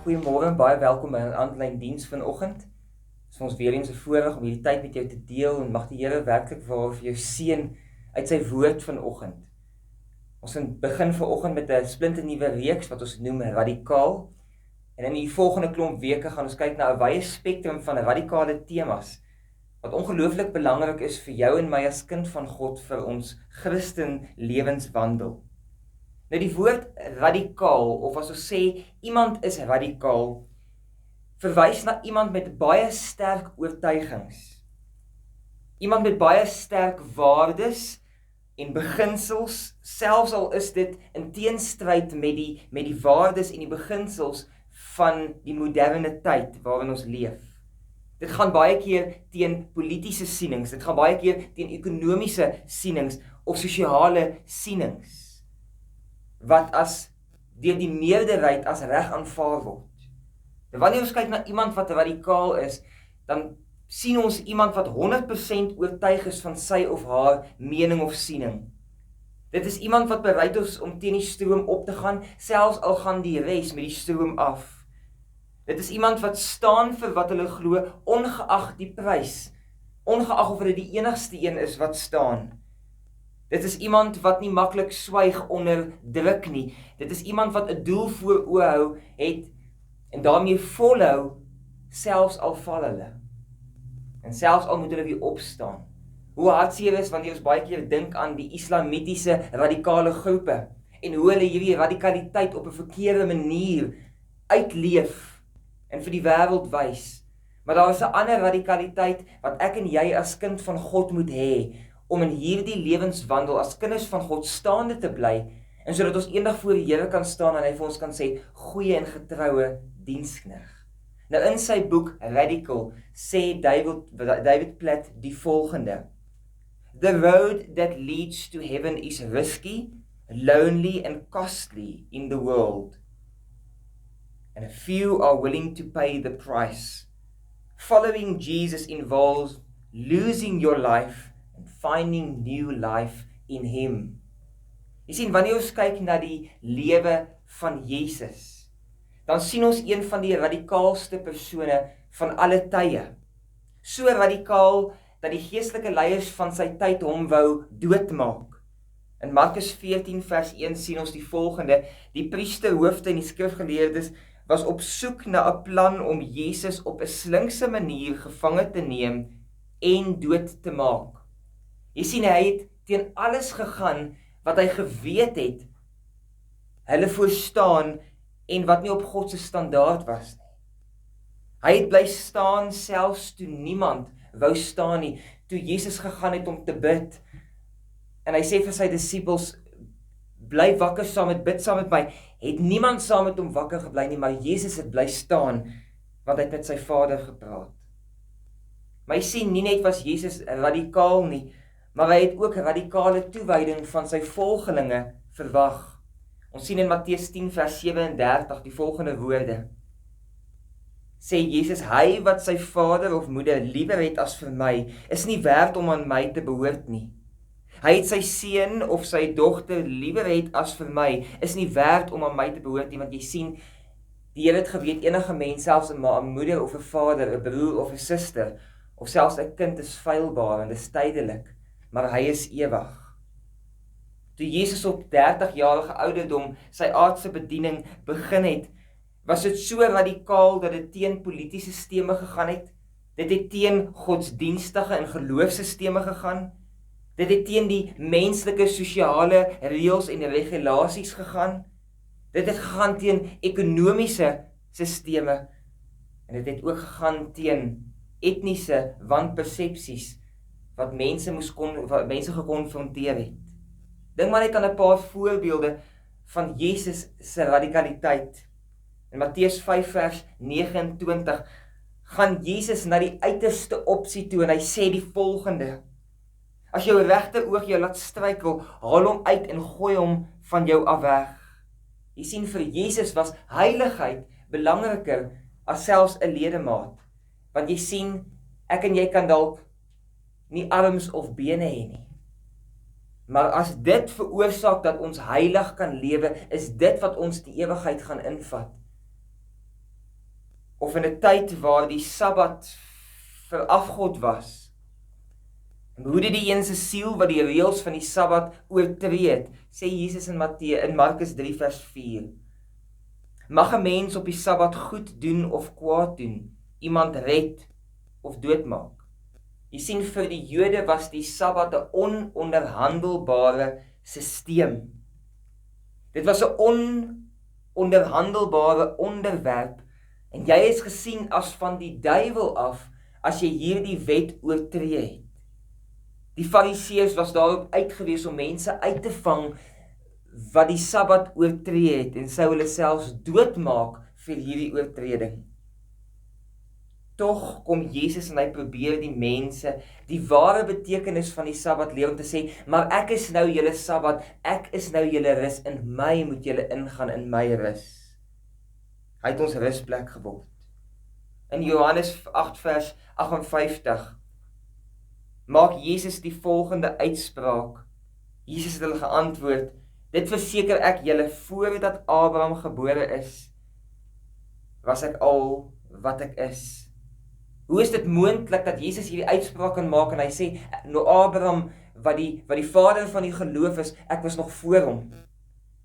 Goeiemôre, baie welkom by 'n aanlyn diens vanoggend. Dit is vir ons weer eens 'n voorreg om hierdie tyd met jou te deel en mag die Here werklik vir jou seën uit sy woord vanoggend. Ons begin vanoggend met 'n splinternuwe reeks wat ons noem Radikaal. En in die volgende klomp weke gaan ons kyk na 'n wye spektrum van radikale temas wat ongelooflik belangrik is vir jou en my as kind van God vir ons Christen lewenswandel. Nou die woord radikaal, of as ons sê iemand is radikaal, verwys na iemand met baie sterk oortuigings. Iemand met baie sterk waardes en beginsels, selfs al is dit in teenstryd met die waardes en die beginsels van die moderne tyd waarin ons leef. Dit gaan baie keer teen politiese sienings, dit gaan baie keer teen ekonomiese sienings of sosiale sienings, wat as deur die meerderheid as reg aanvaar word. En wanneer ons kyk na iemand wat radikaal is, dan sien ons iemand wat 100% oortuig is van sy of haar mening of siening. Dit is iemand wat bereid is om teen die stroom op te gaan, selfs al gaan die res met die stroom af. Dit is iemand wat staan vir wat hulle glo, ongeag die prys, ongeag of hulle die enigste een is wat staan. Dit is iemand wat nie maklik swyg onder druk nie. Dit is iemand wat 'n doel voor oë hou het en daarmee volhou, selfs al val hulle. En selfs al moet hulle weer opstaan. Hoe hartseer is wanneer ons baie keer dink aan die islamitiese radikale groepe en hoe hulle hierdie radikaliteit op 'n verkeerde manier uitleef en vir die wêreld wys. Maar daar is 'n ander radikaliteit wat ek en jy as kind van God moet hê, om in hierdie lewenswandel as kinders van God staande te bly, en sodat ons eendag voor die Here kan staan en hy vir ons kan sê, goeie en getroue diensknegt. Nou in sy boek Radical sê David Platt die volgende: The road that leads to heaven is risky, lonely and costly in the world, and a few are willing to pay the price. Following Jesus involves losing your life and finding new life in him. Jy sien, wanneer ons kyk na die lewe van Jesus, dan sien ons een van die radikaalste persone van alle tye. So radikaal dat die geestelike leiers van sy tyd hom wou doodmaak. In Markus 14 vers 1 sien ons die volgende: die priesterhoofde en die skrifgeleerdes was op soek na 'n plan om Jesus op 'n slinkse manier gevange te neem en dood te maak. Jy sien, hy het teen alles gegaan wat hy geweet het hulle voorstaan en wat nie op God se standaard was nie. Hy het bly staan selfs toe niemand wou staan nie, toe Jesus gegaan het om te bid. En hy sê vir sy disippels, bly wakker saam met, bid saam met my. Het niemand saam met hom wakker gebly nie, maar Jesus het bly staan, want hy het met sy Vader gepraat. Maar jy sien, nie net was Jesus radikaal nie, maar hy het ook radikale toewyding van sy volgelinge verwag. Ons sien in Matteus 10 vers 37 die volgende woorde. Sê Jesus, hy wat sy vader of moeder liewer het as vir my, is nie werd om aan my te behoort nie. Hy het sy seun of sy dogter liewer het as vir my, is nie werd om aan my te behoort nie, want jy sien, die Here het geweet, enige mens, selfs 'n moeder of 'n vader, 'n broer of 'n suster, of selfs 'n kind is feilbaar en is tydelik, maar hy is ewig. Toe Jesus op 30-jarige ouderdom sy aardse bediening begin het, was dit so radikaal dat dit teen politieke sisteme gegaan het, dit het teen godsdienstige en geloofssisteme gegaan, dit het teen die menslike sosiale reëls en regulasies gegaan, dit het gegaan teen ekonomiese sisteme, en dit het ook gegaan teen etniese wanpersepsies wat mense gekonfronteer het. Dink maar net aan 'n paar voorbeelde van Jesus se radikaliteit. In Matteus 5 vers 29 gaan Jesus na die uiterste opsie toe en hy sê die volgende: as jou regteroog jou laat struikel, haal hom uit en gooi hom van jou af weg. Jy sien, vir Jesus was heiligheid belangriker as selfs 'n ledemaat. Want jy sien, ek en jy kan dalk nie arms of bene hê nie. Maar as dit veroorsaak dat ons heilig kan lewe, is dit wat ons die ewigheid gaan invat. of in 'n tyd waar die Sabbat vir afgod was. En hoe dit die een se siel wat die reëls van die Sabbat oortree het, sê Jesus in Markus 3 vers 4. Mag 'n mens op die Sabbat goed doen of kwaad doen, iemand red of doodmaak? Jy sien, vir die Jode was die Sabbat 'n ononderhandelbare sisteem. Dit was 'n ononderhandelbare onderwerp, en jy is gesien as van die duiwel af, as jy hierdie wet oortree het. Die Fariseërs was daarop uitgewees om mense uit te vang wat die Sabbat oortree het, en sou hulle selfs doodmaak vir hierdie oortreding. Tog kom Jesus en hy probeer die mense die ware betekenis van die Sabbat leer om te sê, maar ek is nou julle Sabbat, ek is nou julle rus, in my moet julle ingaan, in my rus. Hy het ons rusplek geword. In Johannes 8 vers 58 maak Jesus die volgende uitspraak. Jesus het hulle geantwoord, dit verseker ek julle, voordat Abraham gebore is, was ek al wat ek is. Hoe is dit moontlik dat Jesus hierdie uitspraak kan maak en hy sê, nou Abraham, wat die vader van die geloof is, ek was nog voor hom.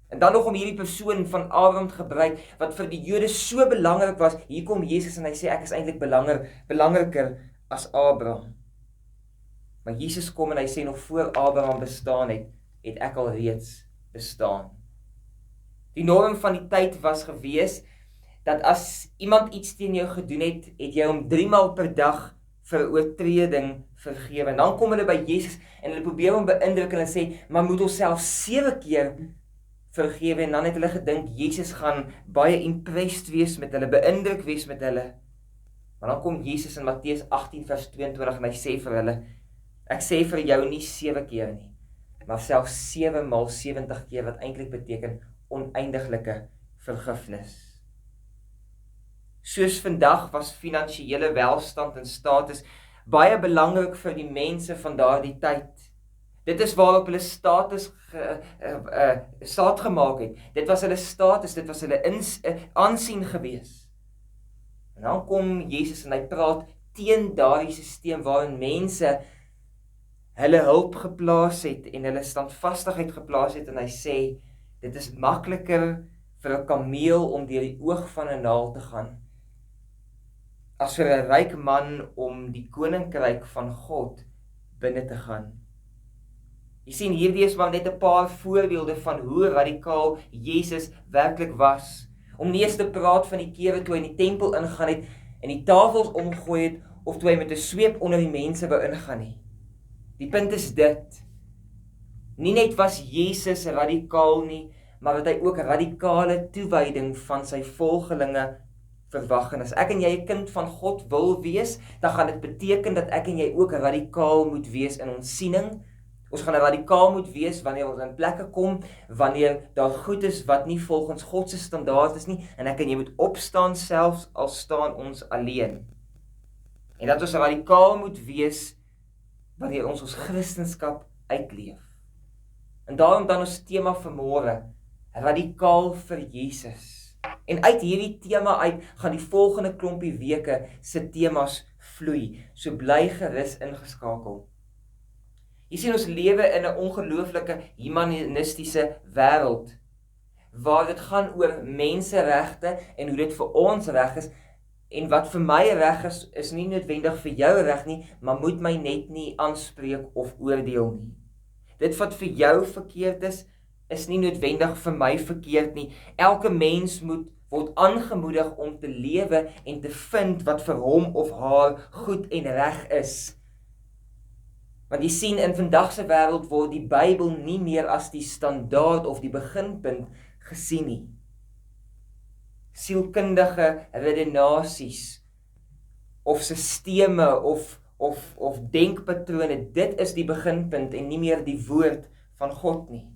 En dan nog om hierdie persoon van Abraham te gebruik, wat vir die Jode so belangrik was, hier kom Jesus en hy sê, ek is eintlik belangriker as Abraham. Maar Jesus kom en hy sê, nog voor Abraham bestaan het ek al reeds bestaan. Die norm van die tyd was gewees, dat as iemand iets teen jou gedoen het, het jy hom 3 maal per dag vir 'n oortreding vergewe. En dan kom hulle by Jesus en hulle probeer hom beïndruk en sê, maar moet ons self 7 keer vergewe, en dan het hulle gedink, Jesus gaan baie impressed wees met hulle, beïndruk wees met hulle. Maar dan kom Jesus in Matteus 18 vers 22 en hy sê vir hulle, ek sê vir jou nie 7 keer nie, maar selfs 7 maal 70 keer, wat eintlik beteken oneindiglike vergifnis. Soos vandag was finansiële welstand en status baie belangrik vir die mense van daardie tyd. Dit is waarop hulle status staat gemaak het. Dit was hulle status, dit was hulle aansien gewees. En dan kom Jesus en hy praat teen daardie sisteem waarin mense hulle hulp geplaas het en hulle standvastigheid geplaas het, en hy sê, dit is makliker vir 'n kameel om deur die oog van 'n naald te gaan, as vir 'n ryk man om die koninkryk van God binne te gaan. Jy sien, hierdie is maar net 'n paar voorbeelde van hoe radikaal Jesus werklik was. Om nie eens te praat van die kere toe hy in die tempel ingaan het en die tafels omgooi het, of toe hy met 'n sweep onder die mense wou ingaan nie. Die punt is dit, nie net was Jesus radikaal nie, maar dat hy ook radikale toewyding van sy volgelinge verwag. En as ek en jy 'n kind van God wil wees, dan gaan dit beteken dat ek en jy ook radikaal moet wees in ons siening. Ons gaan radikaal moet wees wanneer ons in plekke kom, wanneer daar goed is wat nie volgens God se standaard is nie, en ek en jy moet opstaan selfs al staan ons alleen. En dat ons radikaal moet wees wanneer ons Christendom uitleef. En daarom dan ons tema vanmôre, radikaal vir Jesus. En uit hierdie tema uit gaan die volgende klompie weke se temas vloei, so bly gerus ingeskakel. Jy sien, ons lewe in 'n ongelooflike humanistiese wêreld, waar dit gaan oor menseregte en hoe dit vir ons reg is, en wat vir my reg is nie noodwendig vir jou reg nie, maar moet my net nie aanspreek of oordeel nie. Dit wat vir jou verkeerd is nie noodwendig vir my verkeerd nie. Elke mens word aangemoedig om te lewe en te vind wat vir hom of haar goed en reg is. Want jy sien, in vandag se wêreld word die Bybel nie meer as die standaard of die beginpunt gesien nie. Sielkundige redenasies of sisteme of denkpatrone, dit is die beginpunt en nie meer die woord van God nie.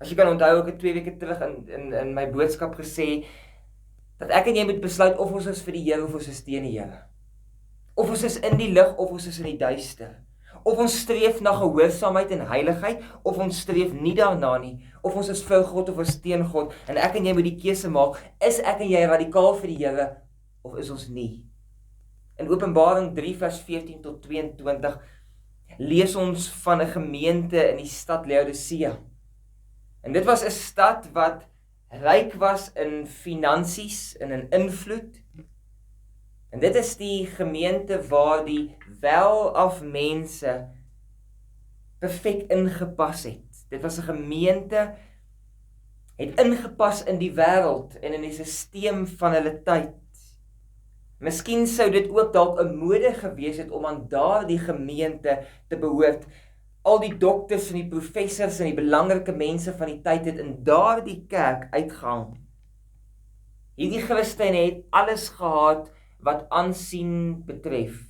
As jy kan onthou, ek het 2 weke terug in my boodskap gesê, dat ek en jy moet besluit of ons is vir die Here of ons is teen die Here. Of ons is in die lig of ons is in die duister. Of ons streef na gehoorsaamheid en heiligheid, of ons streef nie daarna nie. Of ons is vir God of ons teen God. En ek en jy moet die keuse maak, is ek en jy radikaal vir die Here, of is ons nie? In Openbaring 3 vers 14 tot 22 lees ons van 'n gemeente in die stad Laodicea. En dit was 'n stad wat ryk was in finansies en in invloed. En dit is die gemeente waar die welaf mense perfek ingepas het. Dit was 'n gemeente het ingepas in die wêreld en in die stelsel van hulle tyd. Miskien sou dit ook dalk 'n mode gewees het om aan daardie gemeente te behoort. Al die dokters en die professors en die belangrike mense van die tyd het in daardie kerk uitgehang. Hierdie Christene het alles gehad wat aansien betref.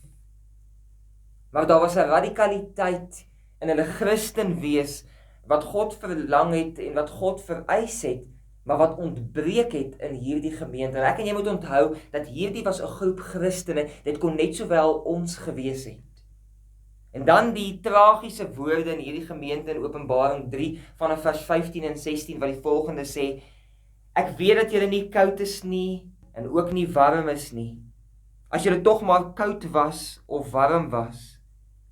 Maar daar was 'n radikaliteit in hulle Christen wees wat God verlang het en wat God vereis het, maar wat ontbreek het in hierdie gemeente. En ek en jy moet onthou dat hierdie was 'n groep Christene, dit kon net sowel ons gewees het. En dan die tragiese woorde in hierdie gemeente in Openbaring 3 vanaf vers 15 en 16 wat die volgende sê: Ek weet dat julle nie koud is nie en ook nie warm is nie. As julle tog maar koud was of warm was,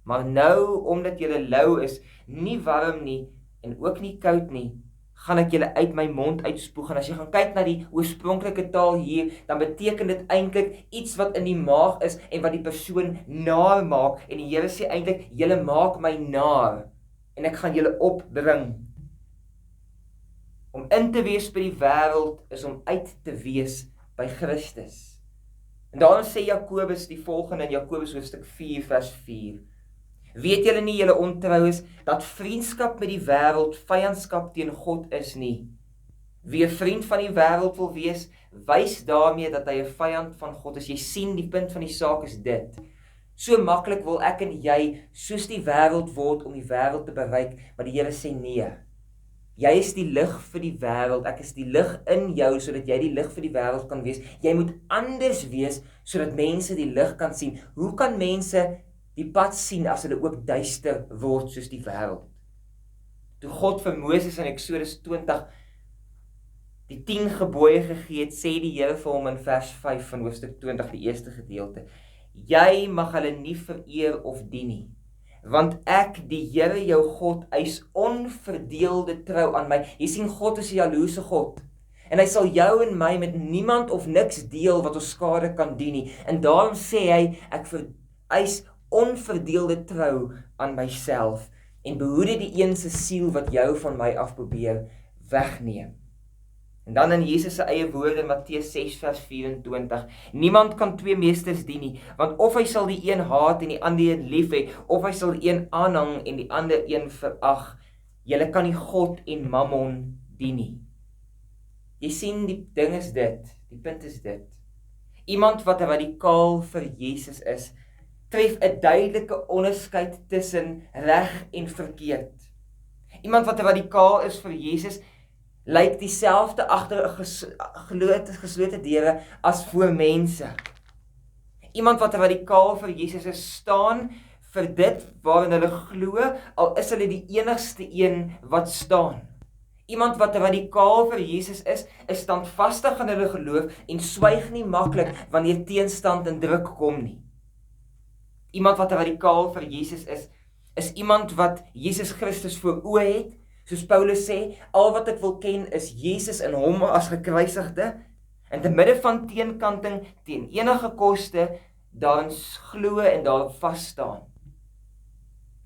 maar nou omdat julle lou is, nie warm nie en ook nie koud nie, gaan ek julle uit my mond uitspoeg. En as jy gaan kyk na die oorspronklike taal hier, dan beteken dit eintlik iets wat in die maag is en wat die persoon naar maak. En die Here sê eintlik, julle maak my naar en ek gaan julle opbring. Om in te wees by die wêreld is om uit te wees by Christus. En daarom sê Jakobus die volgende in Jakobus hoofstuk 4 vers 4. Weet julle nie, julle ontrou is, dat vriendskap met die wêreld vyandskap teen God is nie. Wie 'n vriend van die wêreld wil wees, wys daarmee dat hy 'n vyand van God is. Jy sien, die punt van die saak is dit. So maklik wil ek en jy soos die wêreld word om die wêreld te bereik, maar die Here sê nee. Jy is die lig vir die wêreld, ek is die lig in jou, sodat jy die lig vir die wêreld kan wees. Jy moet anders wees, sodat mense die lig kan sien. Hoe kan mense die pad sien as hulle ook duister word soos die wêreld? Toe God vir Moses in Eksodus 20 die 10 gebooie gegee het, sê die Here vir hom in vers 5 van hoofstuk 20, die eerste gedeelte: Jy mag hulle nie vereer of dien nie, want ek, die Here jou God, eis onverdeelde trou aan my. Jy sien, God is 'n jaloerse God. En hy sal jou en my met niemand of niks deel wat ons skade kan dien nie. En daarom sê hy, ek vereis onverdeelde trou aan myself en behoede die een se siel wat jou van my af probeer wegneem. En dan in Jesus se eie woorde in Matteus 6 vers 24, niemand kan twee meesters dien nie, want of hy sal die een haat en die ander een lief hê, of hy sal die een aanhang en die ander een verag. Julle kan nie God en Mammon dien nie. Jy sien, die ding is dit, die punt is dit. Iemand wat radikaal vir Jesus is, tref 'n duidelike onderskeid tussen reg en verkeerd. Iemand wat radikaal is vir Jesus, lyk dieselfde agter 'n geslote deure as voor mense. Iemand wat radikaal vir Jesus is, staan vir dit waarin hulle glo, al is hulle die enigste een wat staan. Iemand wat radikaal vir Jesus is standvastig in hulle geloof en swyg nie maklik wanneer teenstand en druk kom nie. Iemand wat radikaal vir Jesus is iemand wat Jesus Christus voor oë het, soos Paulus sê, al wat ek wil ken is Jesus en hom as gekruisigde, en te midde van teenkanting, teen enige koste, daarin glo en daarop vas staan.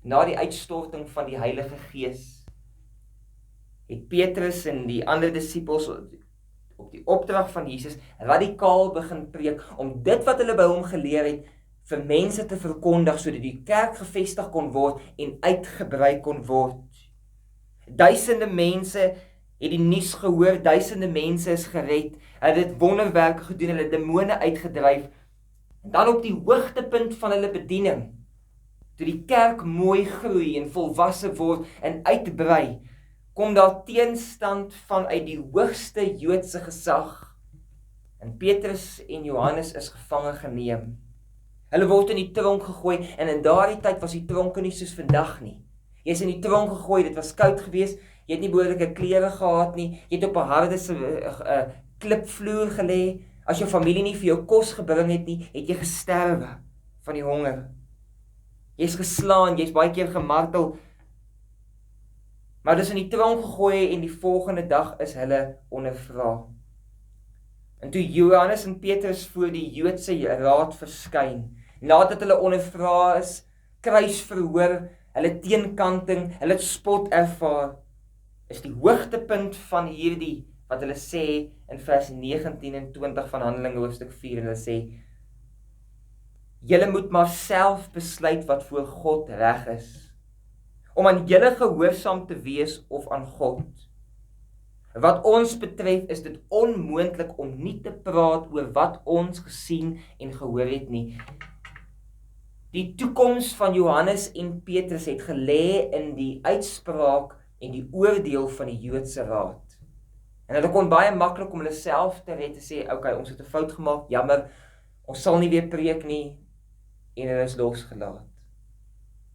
Na die uitstorting van die Heilige Gees, het Petrus en die ander disippels op die opdrag van Jesus radikaal begin preek, om dit wat hulle by hom geleer het, vir mense te verkondig, sodat die kerk gevestig kon word en uitgebrei kon word. Duisende mense het die nuus gehoor, duisende mense is gered, hulle het wonderwerke gedoen, hulle demone uitgedryf. En dan op die hoogtepunt van hulle bediening, toe die kerk mooi groei en volwasse word en uitbrei, kom daar teenstand vanuit die hoogste Joodse gesag. En Petrus en Johannes is gevange geneem. Hulle word in die tronk gegooi, en in daardie tyd was die tronke nie soos vandag nie. Jy is in die tronk gegooi, dit was koud geweest, jy het nie behoorlike klere gehad nie, jy het op 'n harde klipvloer gelê, As jou familie nie vir jou kos gebring het nie, het jy gesterwe van die honger. Jy's geslaan, jy's baie keer gemartel, maar dis in die tronk gegooi en die volgende dag is hulle ondervra. En toe Johannes en Petrus voor die Joodse raad verskyn, nadat hulle ondervra is, kruisverhoor, hulle teenkanting, hulle het spot ervaar, is die hoogtepunt van hierdie, wat hulle sê in vers 19 en 20 van Handelinge hoofstuk 4, en hulle sê, julle moet maar self besluit wat voor God reg is, om aan julle gehoorsaam te wees of aan God. Wat ons betref is dit onmoontlik om nie te praat oor wat ons gesien en gehoor het nie. Die toekoms van Johannes en Petrus het gelê in die uitspraak en die oordeel van die Joodse raad. En hulle kon baie maklik om hulle self te red te sê, okay, ons het 'n fout gemaak, jammer, ons sal nie weer preek nie, en hulle is losgelaat.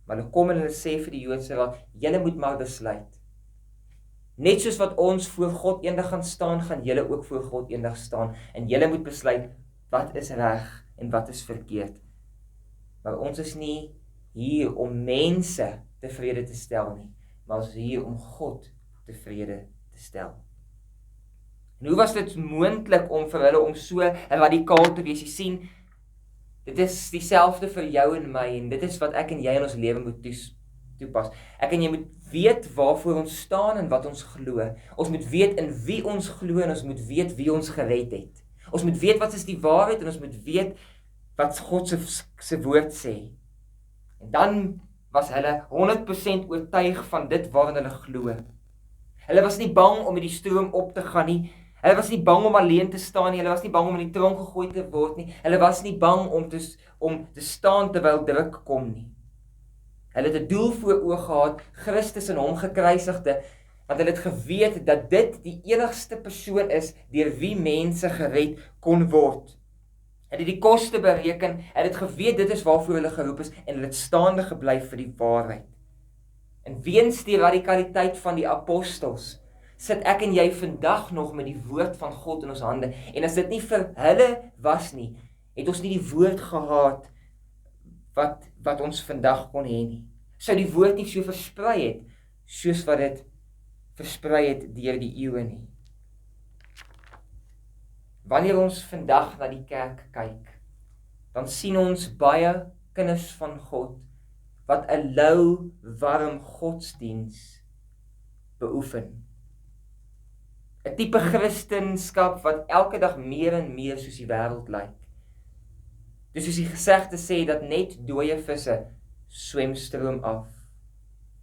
Maar hulle kom en hulle sê vir die Joodse raad, julle moet maar besluit. Net soos wat ons voor God eendag gaan staan, gaan julle ook voor God eendag staan, en julle moet besluit, wat is reg en wat is verkeerd. Maar ons is nie hier om mense tevrede te stel nie, maar ons is hier om God tevrede te stel. En hoe was dit moontlik om vir hulle om so radikaal te wees? Jy sien, dit is dieselfde vir jou en my, en dit is wat ek en jy in ons lewe moet toepas. Ek en jy moet weet waarvoor ons staan en wat ons glo. Ons moet weet in wie ons glo en ons moet weet wie ons gered het. Ons moet weet wat is die waarheid en ons moet weet wat God se woord sê. En dan was hulle 100% oortuig van dit waarin hulle glo. Hulle was nie bang om met die stroom op te gaan nie. Hulle was nie bang om alleen te staan nie. Hulle was nie bang om in die tronk gegooi te word nie. Hulle was nie bang om te staan terwyl druk kom nie. Hulle het 'n doel voor oë gehad, Christus en hom gekruisigde, want hulle het geweet dat dit die enigste persoon is deur wie mense gered kon word. Hulle het die koste bereken, hulle het geweet dit is waarvoor hulle geroep is, en hulle het staande gebly vir die waarheid. En weens die radikaliteit van die apostels, sit ek en jy vandag nog met die woord van God in ons hande, en as dit nie vir hulle was nie, het ons nie die woord gehad wat ons vandag kon hê nie. Sou die woord nie so versprei het, soos wat dit versprei het deur die eeue nie. Wanneer ons vandag na die kerk kyk, dan sien ons baie kinders van God, wat 'n lou, warm godsdiens beoefen. 'n Tipe Christendom wat elke dag meer en meer soos die wêreld lyk. Dis soos die gesegde sê dat net dooie visse swem stroom af.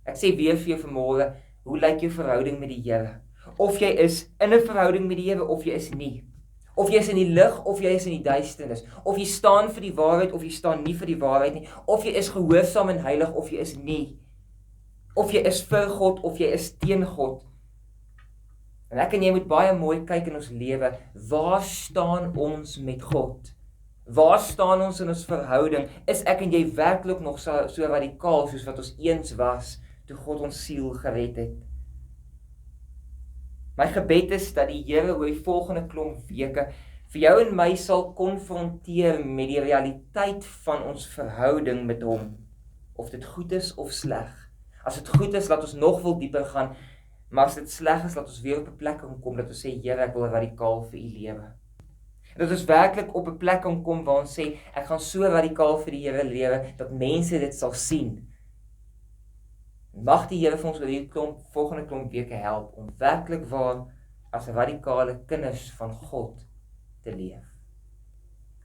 Ek sê weer vir jou vanmôre, hoe lyk jou verhouding met die Here? Of jy is in 'n verhouding met die Here of jy is nie. Of jy is in die lig of jy is in die duisternis. Of jy staan vir die waarheid of jy staan nie vir die waarheid nie. Of jy is gehoorsaam en heilig of jy is nie. Of jy is vir God of jy is teen God. En ek en jy moet baie mooi kyk in ons lewe, waar staan ons met God? Waar staan ons in ons verhouding? Is ek en jy werklik nog so radikaal soos wat ons eens was, toe God ons siel gered het? My gebed is dat die Here oor die volgende klomp weke vir jou en my sal konfronteer met die realiteit van ons verhouding met hom. Of dit goed is of sleg. As dit goed is, laat ons nog wil dieper gaan, maar as dit sleg is, laat ons weer op 'n plek kom dat ons sê, Here, ek wil radikaal vir U lewe. En dat ons werklik op 'n plek kom waar ons sê, ek gaan so radikaal vir die Here lewe, dat mense dit sal sien. Mag die Here vir ons oor die volgende klomp weke help, om werklik waar as radikale kinders van God te leef.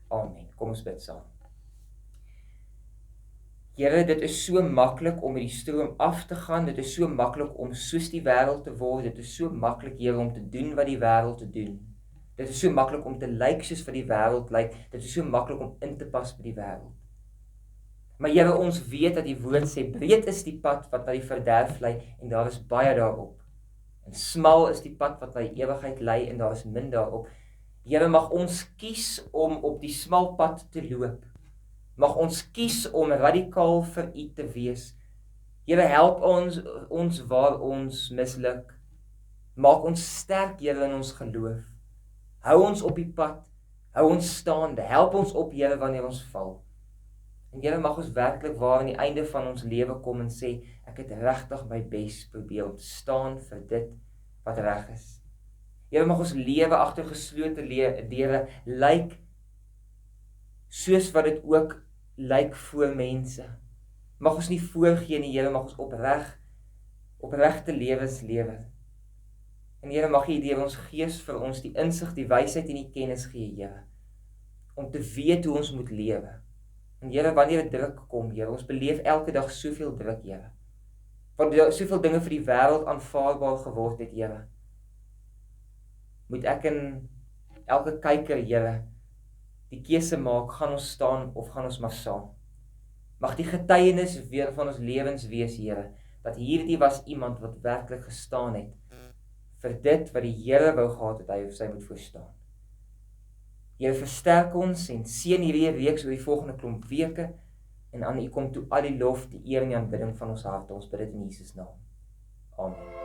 Amen. Kom ons bid saam. Here, dit is so maklik om met die stroom af te gaan, dit is so maklik om soos die wêreld te word, dit is so maklik, Here, om te doen wat die wêreld te doen. Dit is so maklik om te lyk soos wat die wêreld lyk, dit is so maklik om in te pas by die wêreld. Maar Here, ons weet dat die woord sê, breed is die pad wat na die verderf lei, en daar is baie daarop. En smal is die pad wat na die ewigheid lei, en daar is min daarop. Here, mag ons kies om op die smal pad te loop. Mag ons kies om radikaal vir U te wees. Here, help ons waar ons misluk. Maak ons sterk, Here, in ons geloof. Hou ons op die pad, Hou ons staande, help ons op, Here, wanneer ons val. En Here, mag ons werklik waar aan die einde van ons lewe kom en sê, ek het regtig my bes probeer om te staan vir dit wat reg is. Here, mag ons lewe agter geslote deure lyk soos wat dit ook lyk voor mense. Mag ons nie voorgee nie, Here, mag ons opregte lewens lewe. En Here, mag U deur ons Gees vir ons die insig, die wysheid en die kennis gee, Here, om te weet hoe ons moet lewe. En Here, wanneer dit druk kom, Here, ons beleef elke dag soveel druk, Here. Want soveel dinge vir die wêreld aanvaarbaar geword het, Here. Moet ek in elke kyker, Here, die keuse maak, gaan ons staan of gaan ons maar saam. Mag die getuienis weer van ons lewens wees, Here, dat hierdie was iemand wat werklik gestaan het vir dit wat die Here wou gehad het hy of sy moet verstaan. Here, versterk ons en seën hierdie reeks oor die volgende klomp weke en aan U kom toe al die lof, die eer en die aanbidding van ons harte. Ons bid dit in Jesus naam. Amen.